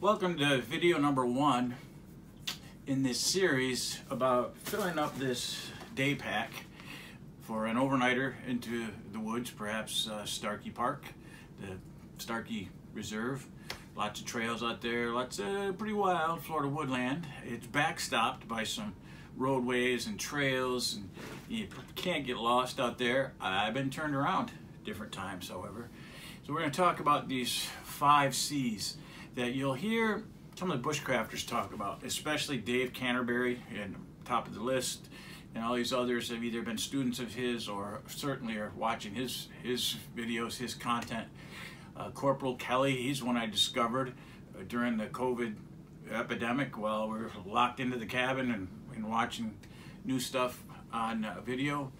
Welcome to video number 1 in this series about filling up this day pack for an overnighter into the woods, perhaps Starkey Park, the Starkey Reserve. Lots of trails out there, lots of pretty wild Florida woodland. It's backstopped by some roadways and trails, and you can't get lost out there. I've been turned around different times, however. So we're going to talk about these 5 C's that you'll hear some of the bushcrafters talk about, especially Dave Canterbury, and top of the list, and all these others have either been students of his or certainly are watching his videos, his content. Corporal Kelly, he's one I discovered during the COVID epidemic while we were locked into the cabin and watching new stuff on video.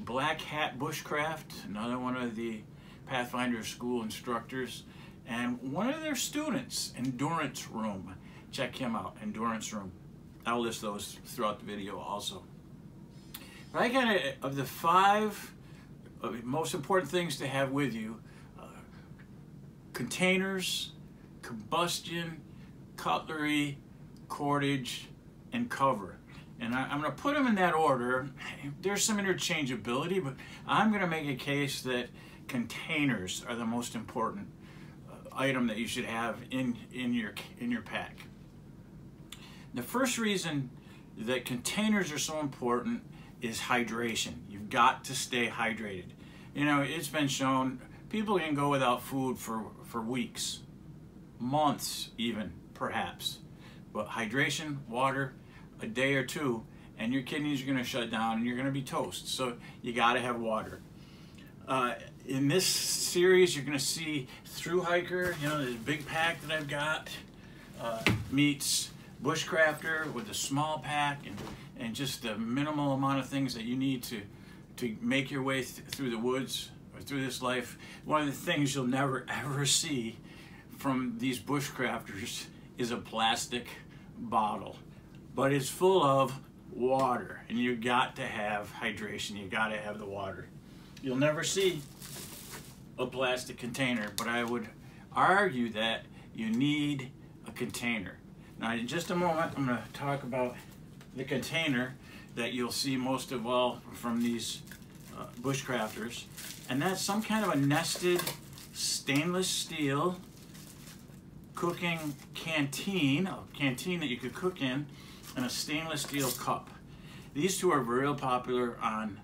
Black Hat Bushcraft, another one of the Pathfinder School instructors, and one of their students, Endurance Room. Check him out, Endurance Room. I'll list those throughout the video also. But I kind of the 5 most important things to have with you: containers, combustion, cutlery, cordage, and cover. And I'm going to put them in that order. There's some interchangeability, but I'm going to make a case that containers are the most important item that you should have in your pack. The first reason that containers are so important is hydration. You've got to stay hydrated. You know, it's been shown people can go without food for weeks, months even, perhaps. But hydration, water, a day or two, and your kidneys are going to shut down and you're going to be toast. So you got to have water. In this series, you're going to see Thru Hiker, you know, this big pack that I've got, meets Bushcrafter with a small pack and just the minimal amount of things that you need to make your way through the woods or through this life. One of the things you'll never ever see from these bushcrafters is a plastic bottle, but it's full of water, and you got to have hydration. You got to have the water. You'll never see a plastic container, but I would argue that you need a container. Now, in just a moment, I'm going to talk about the container that you'll see most of all from these bushcrafters, and that's some kind of a nested stainless steel cooking canteen, a canteen that you could cook in, and a stainless steel cup. These two are real popular on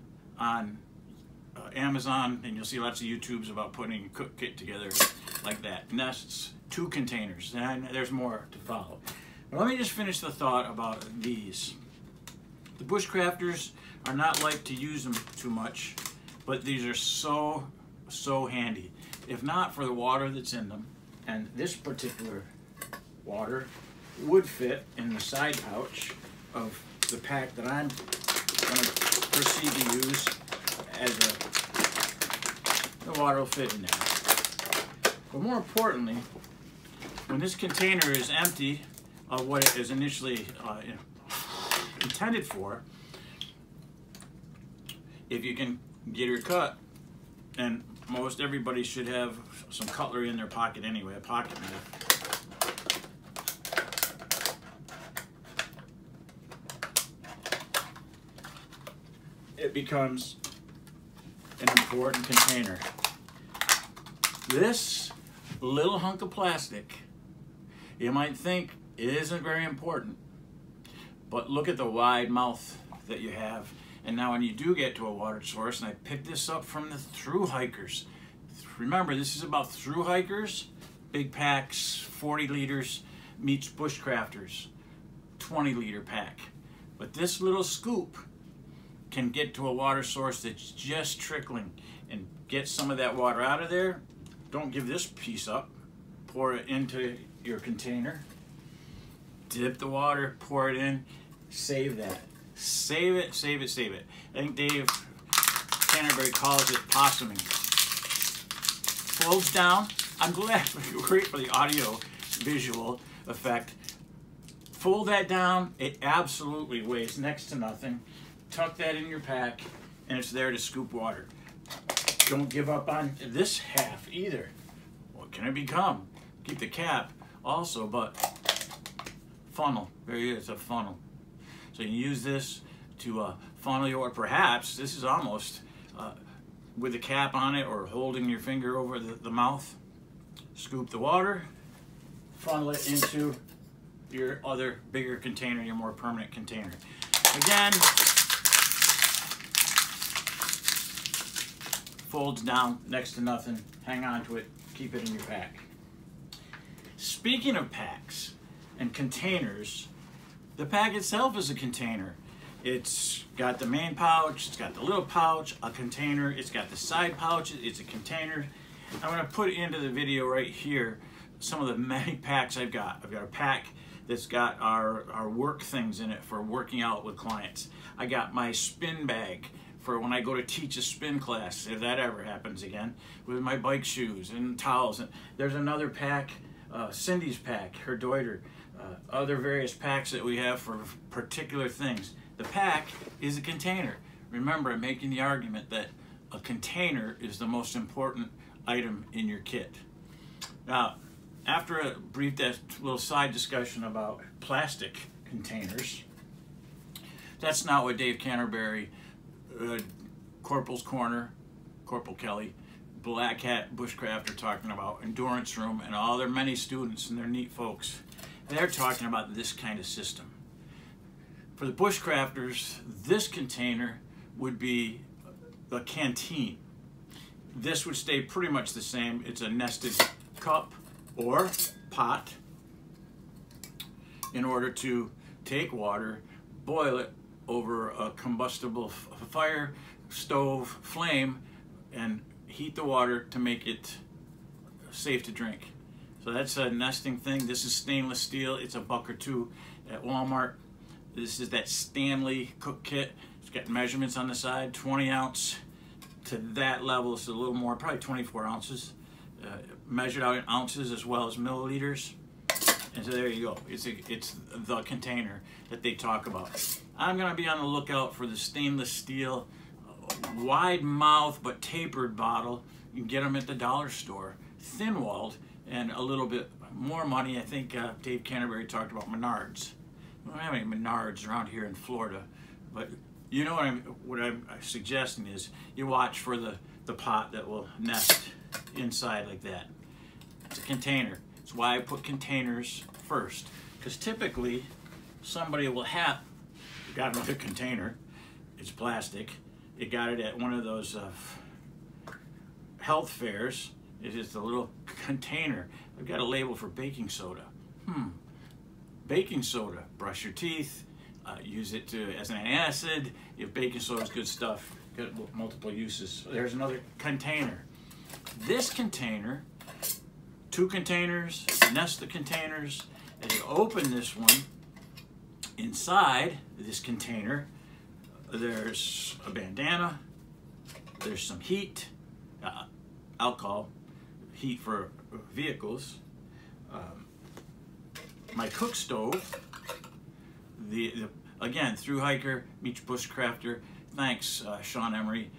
Amazon, and you'll see lots of YouTubes about putting a cook kit together like that. And that's 2 containers, and there's more to follow. But let me just finish the thought about these. The bushcrafters are not like to use them too much, but these are so handy. If not for the water that's in them, and this particular water would fit in the side pouch of the pack that I'm going to proceed to use as the water will fit in there. But more importantly, when this container is empty of what it is initially intended for, if you can get your cut, and most everybody should have some cutlery in their pocket anyway, a pocket knife. It becomes an important container. This little hunk of plastic, you might think it isn't very important, but look at the wide mouth that you have. And now when you do get to a water source, and I picked this up from the Thru Hikers. Remember, this is about Thru Hikers, big packs, 40 liters, meets bushcrafters, 20-liter pack. But this little scoop can get to a water source that's just trickling and get some of that water out of there. Don't give this piece up. Pour it into your container. Dip the water, pour it in, save that. Save it, save it, save it. I think Dave Canterbury calls it possuming. Folds down. I'm glad, great for the audio visual effect. Fold that down. It absolutely weighs next to nothing. Tuck that in your pack, and it's there to scoop water. Don't give up on this half either. What can it become? Keep the cap also, but funnel. There it is, a funnel. So you can use this to funnel your, perhaps this is almost with a cap on it or holding your finger over the mouth. Scoop the water, funnel it into your other bigger container, your more permanent container. Again, folds down next to nothing. Hang on to it, keep it in your pack. Speaking of packs and containers, the pack itself is a container. It's got the main pouch, it's got the little pouch, a container, it's got the side pouch, it's a container. I'm going to put into the video right here some of the many packs I've got. I've got a pack that's got our work things in it for working out with clients. I got my spin bag for when I go to teach a spin class, if that ever happens again, with my bike shoes and towels. And there's another pack, Cindy's pack, her Deuter, other various packs that we have for particular things. The pack is a container. Remember, I'm making the argument that a container is the most important item in your kit. Now, after a brief little side discussion about plastic containers, that's not what Dave Canterbury, Corporal's Corner, Corporal Kelly, Black Hat Bushcraft are talking about, Endurance Room, and all their many students and their neat folks. They're talking about this kind of system. For the bushcrafters, this container would be a canteen. This would stay pretty much the same. It's a nested cup or pot in order to take water, boil it over a combustible fire, stove, flame, and heat the water to make it safe to drink. So that's a nesting thing. This is stainless steel. It's $1 or $2 at Walmart. This is that Stanley cook kit. It's got measurements on the side, 20 ounce to that level. It's a little more, probably 24 ounces. Measured out in ounces as well as milliliters. And so there you go. It's the container that they talk about. I'm going to be on the lookout for the stainless steel, wide mouth but tapered bottle. You can get them at the dollar store, thin-walled, and a little bit more money. I think Dave Canterbury talked about Menards. We don't have any Menards around here in Florida, but you know what I'm suggesting is you watch for the pot that will nest inside like that. It's a container. It's why I put containers first, because typically somebody will have got another container. It's plastic. It got it at one of those health fairs. It is the little container. I've got a label for baking soda. Baking soda. Brush your teeth. Use it as an antacid. If baking soda is good stuff, got multiple uses. So there's another container. This container, 2 containers, nest the containers. As you open this one, inside this container, there's a bandana, there's some heat, alcohol, heat for vehicles, my cook stove, again, Through Hiker meets Bushcrafter. Thanks, Sean Emery,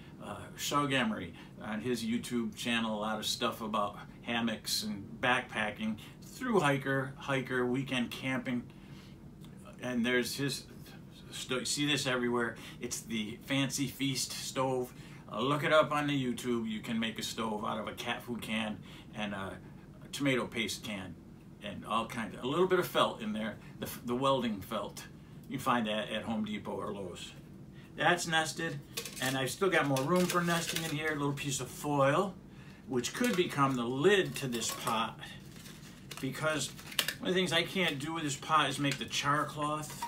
Shug Emery, on his YouTube channel, a lot of stuff about hammocks and backpacking. Through Hiker, weekend camping, and there's his, see this everywhere. It's the Fancy Feast stove. Look it up on the YouTube. You can make a stove out of a cat food can and a tomato paste can and all kinds of, a little bit of felt in there, the welding felt. You find that at Home Depot or Lowe's. That's nested, and I've still got more room for nesting in here. A little piece of foil, which could become the lid to this pot, because one of the things I can't do with this pot is make the char cloth,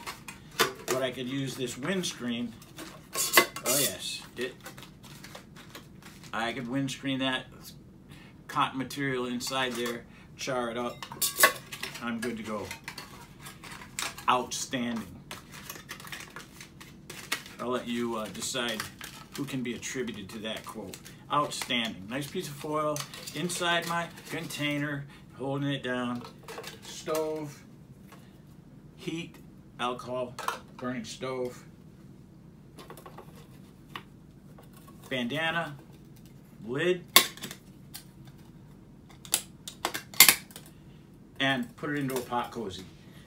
but I could use this windscreen. Oh yes, I could windscreen that cotton material inside there, char it up. I'm good to go. Outstanding. I'll let you decide who can be attributed to that quote. Outstanding. Nice piece of foil inside my container, holding it down. Stove, heat, alcohol, burning stove. Bandana, lid. and put it into a pot cozy.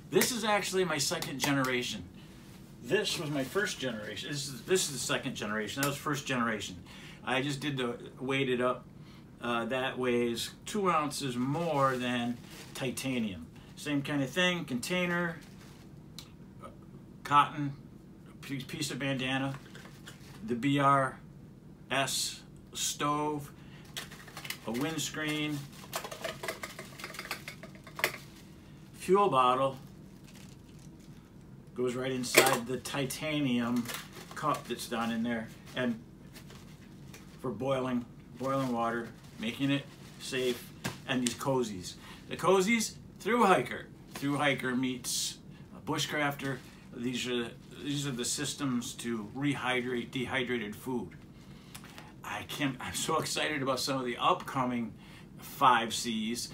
This is actually my second generation. This was my first generation. This is the second generation. That was first generation. I just did the weighted up. That weighs 2 ounces more than titanium. Same kind of thing, container, cotton, piece of bandana, the BRS stove, a windscreen, fuel bottle, goes right inside the titanium cup that's down in there, and for boiling water, making it safe, and these cozies. The cozies, Thru Hiker. Thru Hiker meets Bushcrafter. These are the systems to rehydrate dehydrated food. I'm so excited about some of the upcoming 5 C's.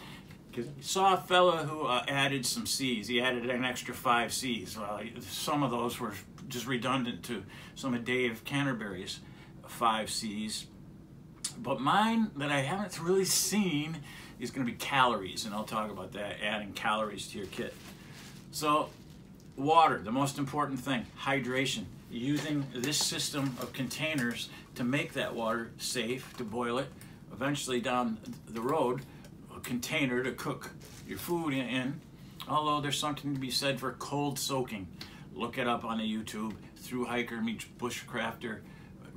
Because I saw a fella who added some C's. He added an extra 5 C's. Well, some of those were just redundant to some of Dave Canterbury's 5 C's. But mine that I haven't really seen is going to be calories, and I'll talk about that, adding calories to your kit. So, water, the most important thing, hydration. Using this system of containers to make that water safe, to boil it, eventually down the road, a container to cook your food in. Although there's something to be said for cold soaking. Look it up on the YouTube. Thru Hiker meets Bushcrafter,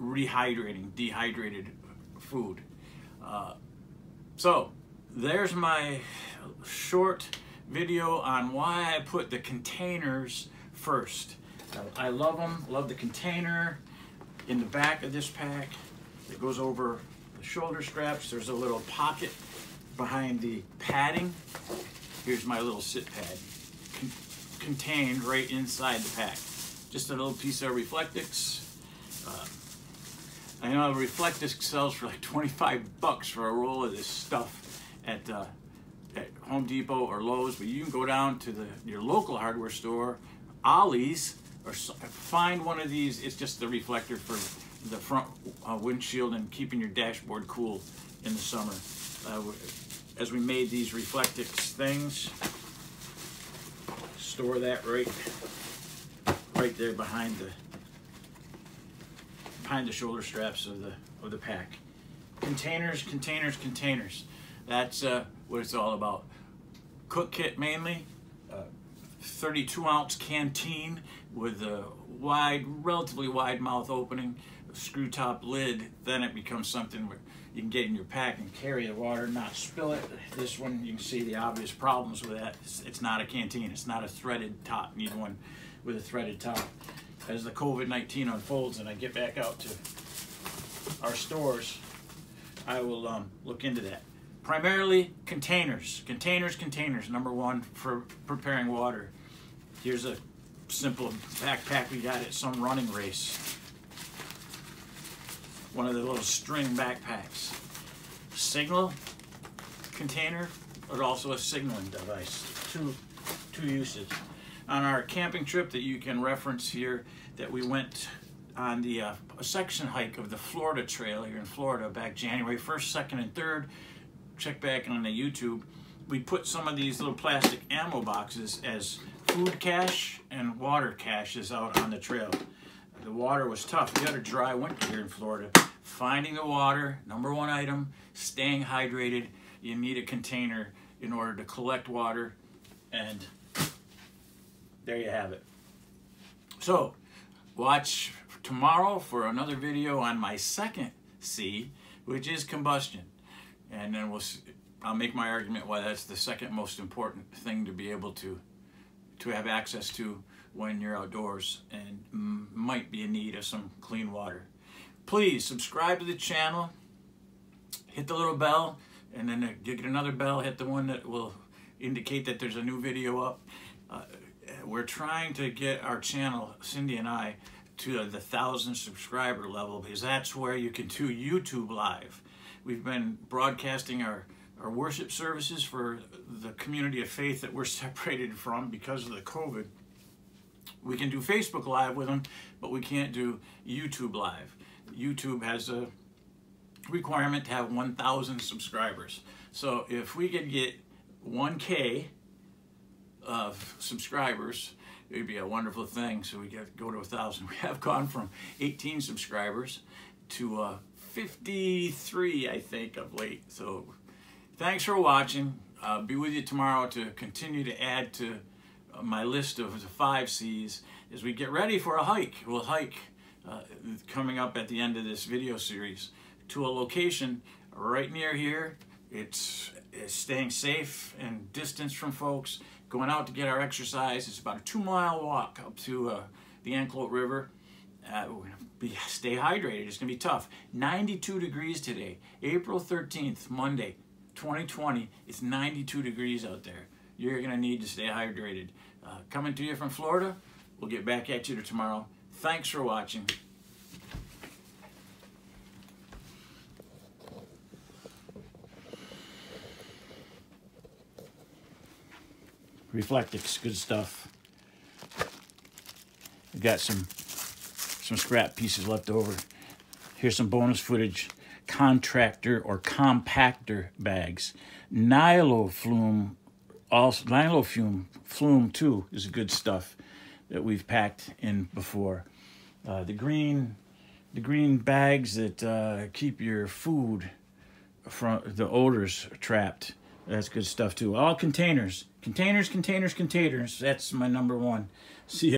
rehydrating dehydrated food. So there's my short video on why I put the containers first. I love them, love the container. In the back of this pack, it goes over the shoulder straps. There's a little pocket behind the padding. Here's my little sit pad contained right inside the pack. Just a little piece of Reflectix. I know Reflectix sells for like 25 bucks for a roll of this stuff at Home Depot or Lowe's, but you can go down to your local hardware store, Ollie's, or find one of these. It's just the reflector for the front windshield and keeping your dashboard cool in the summer. As we made these Reflectix things, store that right there behind the shoulder straps of the pack. Containers, containers, containers. That's what it's all about. Cook kit mainly. 32-ounce canteen with a relatively wide mouth opening, a screw top lid. Then it becomes something where you can get in your pack and carry the water, not spill it. This one, you can see the obvious problems with that. It's not a canteen. It's not a threaded top. You need one with a threaded top. As the COVID-19 unfolds and I get back out to our stores, I will look into that. Primarily containers, containers, containers. Number one for preparing water. Here's a simple backpack we got at some running race. One of the little string backpacks. Signal container, but also a signaling device. Two uses. On our camping trip that you can reference here, that we went on the a section hike of the Florida Trail here in Florida back January 1st, 2nd, and 3rd. Check back on the YouTube. We put some of these little plastic ammo boxes as food cache and water caches out on the trail. The water was tough. We had a dry winter here in Florida. Finding the water, number one item, staying hydrated. You need a container in order to collect water, and there you have it. So, watch tomorrow for another video on my second C, which is combustion. And then I'll make my argument why that's the second most important thing to be able to have access to when you're outdoors and might be in need of some clean water. Please subscribe to the channel, hit the little bell, and then you get another bell, hit the one that will indicate that there's a new video up. We're trying to get our channel, Cindy and I, to the 1,000 subscriber level, because that's where you can do YouTube Live. We've been broadcasting our worship services for the community of faith that we're separated from because of the COVID. We can do Facebook Live with them, but we can't do YouTube Live. YouTube has a requirement to have 1,000 subscribers. So if we could get 1K subscribers. It'd be a wonderful thing. So we get to go to 1,000. We have gone from 18 subscribers to 53, I think, of late. So thanks for watching. I'll be with you tomorrow to continue to add to my list of the 5 C's as we get ready for a hike. We'll hike coming up at the end of this video series to a location right near here. It's staying safe and distance from folks, going out to get our exercise. It's about a 2-mile walk up to the Anclote River. Stay hydrated. It's going to be tough. 92 degrees today, April 13th, Monday, 2020. It's 92 degrees out there. You're going to need to stay hydrated. Coming to you from Florida. We'll get back at you tomorrow. Thanks for watching. Reflectix, good stuff. We've got some scrap pieces left over. Here's some bonus footage. Contractor or compactor bags. Nyloflume, also Nyloflume too is good stuff that we've packed in before. The green bags that keep your food from the odors trapped. That's good stuff too. All containers. Containers. That's my #1. See ya.